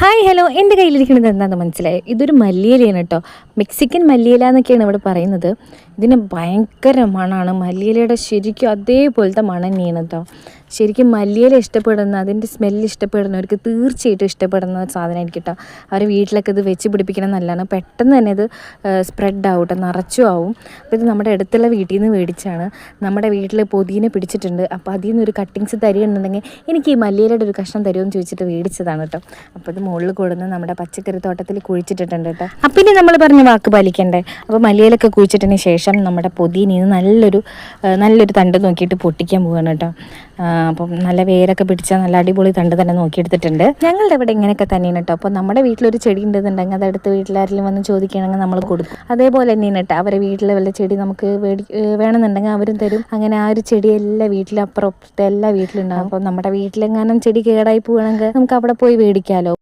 Hi hello, എൻ്റെ കയ്യിലിരിക്കുന്നത് എന്താണെന്ന് മനസ്സിലായി. ഇതൊരു മല്ലിയിലയാണ് കേട്ടോ. മെക്സിക്കൻ മല്ലിയില എന്നൊക്കെയാണ് ഇവിടെ പറയുന്നത്. ഇതിന് ഭയങ്കര മണമാണ്. മല്ലിയിലയുടെ ശരിക്കും അതേപോലത്തെ മണം തന്നെയാണ് കേട്ടോ. ശരിക്കും മല്ലിയില ഇഷ്ടപ്പെടുന്ന, അതിൻ്റെ സ്മെല്ല് ഇഷ്ടപ്പെടുന്നവർക്ക് തീർച്ചയായിട്ടും ഇഷ്ടപ്പെടുന്ന ഒരു സാധനമായിരിക്കും കേട്ടോ. അവർ വീട്ടിലൊക്കെ ഇത് വെച്ച് പിടിപ്പിക്കണം നല്ലതാണ്. പെട്ടെന്ന് തന്നെ ഇത് സ്പ്രെഡ് ആവും കേട്ടോ, നിറച്ചും ആവും. അപ്പോൾ ഇത് നമ്മുടെ അടുത്തുള്ള വീട്ടിൽ നിന്ന് മേടിച്ചാണ്. നമ്മുടെ വീട്ടിൽ പൊതിനെ പിടിച്ചിട്ടുണ്ട്. അപ്പോൾ അതിൽ നിന്ന് ഒരു കട്ടിങ്സ് തരികയാണെന്നുണ്ടെങ്കിൽ എനിക്ക് ഈ മല്ലിയിലയുടെ ഒരു കഷ്ണം തരുമെന്ന് ചോദിച്ചിട്ട് മേടിച്ചതാണ് കേട്ടോ. അപ്പോൾ ഇത് മുകളിൽ കൊടുന്ന് നമ്മുടെ പച്ചക്കറി തോട്ടത്തിൽ കുഴിച്ചിട്ടിട്ടുണ്ട് കേട്ടോ. അപ്പം ഇനി നമ്മൾ പറഞ്ഞ വാക്ക് പാലിക്കണ്ടേ. അപ്പോൾ മല്ലിയിലൊക്കെ കുഴിച്ചിട്ടതിന് ശേഷം നമ്മുടെ പൊതിയിൽ നല്ലൊരു തണ്ട് നോക്കിയിട്ട് പൊട്ടിക്കാൻ പോവുകയാണ് കേട്ടോ. അപ്പം നല്ല വേരൊക്കെ പിടിച്ചാൽ നല്ല അടിപൊളി തണ്ട് തന്നെ നോക്കിയെടുത്തിട്ടുണ്ട്. ഞങ്ങളുടെ ഇവിടെ ഇങ്ങനെയൊക്കെ തന്നെയാണ് കേട്ടോ. അപ്പോൾ നമ്മുടെ വീട്ടിലൊരു ചെടി ഉണ്ടെന്നുണ്ടെങ്കിൽ അത് അടുത്ത വീട്ടിലാരെങ്കിലും വന്ന് ചോദിക്കുകയാണെങ്കിൽ നമ്മൾ കൊടുക്കും. അതേപോലെ തന്നെയാണ് കേട്ടോ, അവരെ വീട്ടിലെ വല്ല ചെടി നമുക്ക് വേണമെന്നുണ്ടെങ്കിൽ അവരും തരും. അങ്ങനെ ആ ഒരു ചെടി എല്ലാ വീട്ടിലും അപ്പുറത്തെ എല്ലാ വീട്ടിലുണ്ടാകും. അപ്പോൾ നമ്മുടെ വീട്ടിലെങ്ങാനും ചെടി കേടായി പോവുകയാണെങ്കിൽ നമുക്ക് അവിടെ പോയി മേടിക്കാമല്ലോ.